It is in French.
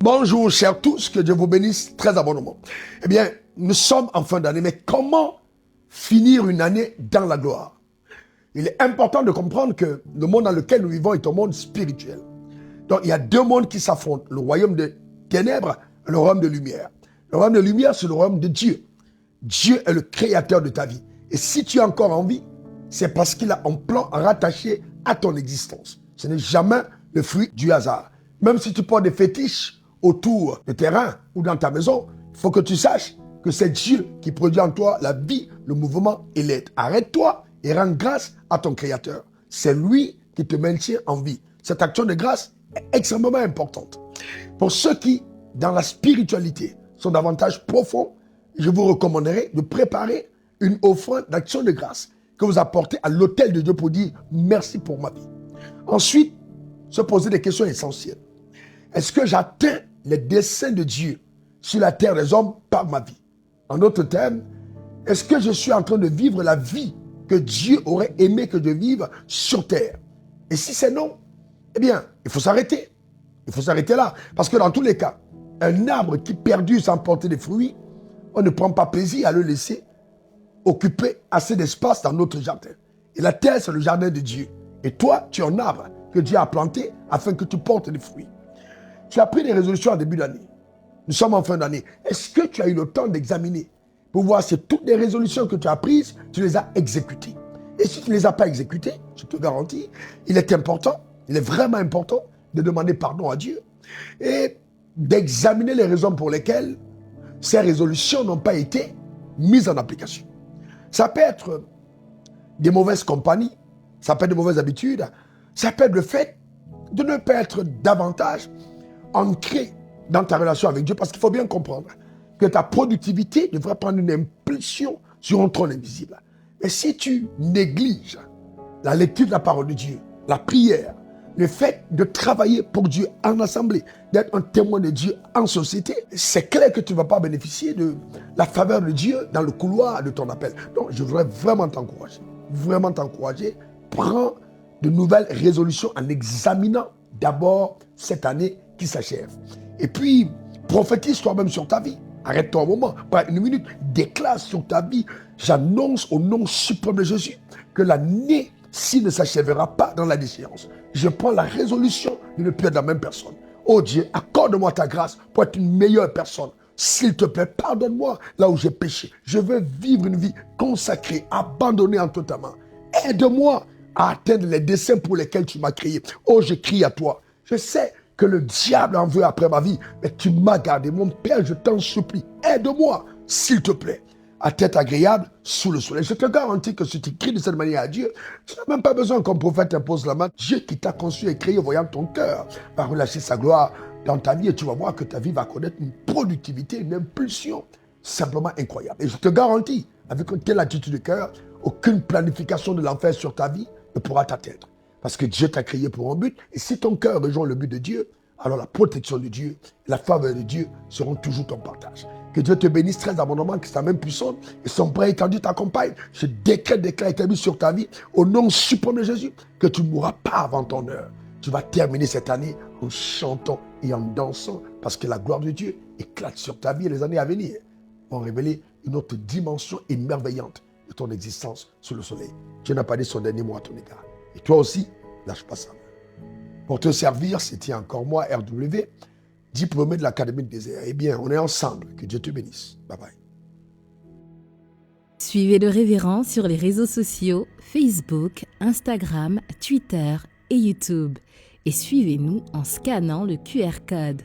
Bonjour, chers tous, que Dieu vous bénisse très abondamment. Eh bien, nous sommes en fin d'année, mais comment finir une année dans la gloire? Il est important de comprendre que le monde dans lequel nous vivons est un monde spirituel. Donc, il y a deux mondes qui s'affrontent, le royaume des ténèbres et le royaume de lumière. Le royaume de lumière, c'est le royaume de Dieu. Dieu est le créateur de ta vie. Et si tu es encore en vie, c'est parce qu'il a un plan rattaché à ton existence. Ce n'est jamais le fruit du hasard. Même si tu portes des fétiches autour de tes reins ou dans ta maison, il faut que tu saches que c'est Dieu qui produit en toi la vie, le mouvement et l'aide. Arrête-toi et rends grâce à ton Créateur. C'est lui qui te maintient en vie. Cette action de grâce est extrêmement importante. Pour ceux qui, dans la spiritualité, sont davantage profonds, je vous recommanderais de préparer une offrande d'action de grâce que vous apportez à l'autel de Dieu pour dire merci pour ma vie. Ensuite, se poser des questions essentielles. Est-ce que j'atteins les desseins de Dieu sur la terre des hommes par ma vie? En d'autres termes, est-ce que je suis en train de vivre la vie que Dieu aurait aimé que je vive sur terre? Et si c'est non, eh bien, il faut s'arrêter. Il faut s'arrêter là. Parce que dans tous les cas, un arbre qui perdure sans porter des fruits, on ne prend pas plaisir à le laisser occuper assez d'espace dans notre jardin. Et la terre, c'est le jardin de Dieu. Et toi, tu es un arbre que Dieu a planté afin que tu portes des fruits. Tu as pris des résolutions en début d'année. Nous sommes en fin d'année. Est-ce que tu as eu le temps d'examiner pour voir si toutes les résolutions que tu as prises, tu les as exécutées? Et si tu ne les as pas exécutées, je te garantis, il est important, il est vraiment important de demander pardon à Dieu et d'examiner les raisons pour lesquelles ces résolutions n'ont pas été mises en application. Ça peut être des mauvaises compagnies, ça peut être de mauvaises habitudes, ça peut être le fait de ne pas être davantage ancré dans ta relation avec Dieu, parce qu'il faut bien comprendre que ta productivité devrait prendre une impulsion sur un trône invisible. Mais si tu négliges la lecture de la parole de Dieu, la prière, le fait de travailler pour Dieu en assemblée, d'être un témoin de Dieu en société, c'est clair que tu ne vas pas bénéficier de la faveur de Dieu dans le couloir de ton appel. Donc, je voudrais vraiment t'encourager. Prends de nouvelles résolutions en examinant d'abord cette année qui s'achève. Et puis, prophétise toi-même sur ta vie. Arrête-toi un moment, pas une minute, déclare sur ta vie. J'annonce au nom suprême de Jésus que l'année-ci ne s'achèvera pas dans la déchéance. Je prends la résolution de ne plus être la même personne. Oh Dieu, accorde-moi ta grâce pour être une meilleure personne. S'il te plaît, pardonne-moi là où j'ai péché. Je veux vivre une vie consacrée, abandonnée entre ta main. Aide-moi à atteindre les desseins pour lesquels tu m'as créé. Oh, je crie à toi. Je sais que le diable en veut après ma vie, mais tu m'as gardé. Mon Père, je t'en supplie, aide-moi, s'il te plaît, à tête agréable sous le soleil. Je te garantis que si tu cries de cette manière à Dieu, tu n'as même pas besoin qu'un prophète t'impose la main. Dieu qui t'a conçu et créé, voyant ton cœur, va relâcher sa gloire dans ta vie et tu vas voir que ta vie va connaître une productivité, une impulsion simplement incroyable. Et je te garantis, avec une telle attitude de cœur, aucune planification de l'enfer sur ta vie ne pourra t'atteindre. Parce que Dieu t'a créé pour un but. Et si ton cœur rejoint le but de Dieu, alors la protection de Dieu, la faveur de Dieu seront toujours ton partage. Que Dieu te bénisse très abondamment, que sa main puissante et son bras étendu t'accompagne. Je décrète établi sur ta vie, au nom suprême de Jésus, que tu ne mourras pas avant ton heure. Tu vas terminer cette année en chantant et en dansant, parce que la gloire de Dieu éclate sur ta vie et les années à venir vont révéler une autre dimension émerveillante de ton existence sous le soleil. Dieu n'a pas dit son dernier mot à ton égard. Et toi aussi, lâche pas sa main. Pour te servir, c'était encore moi, RW, diplômé de l'Académie de désert. Eh bien, on est ensemble. Que Dieu te bénisse. Bye bye. Suivez le révérend sur les réseaux sociaux, Facebook, Instagram, Twitter et YouTube. Et suivez-nous en scannant le QR code.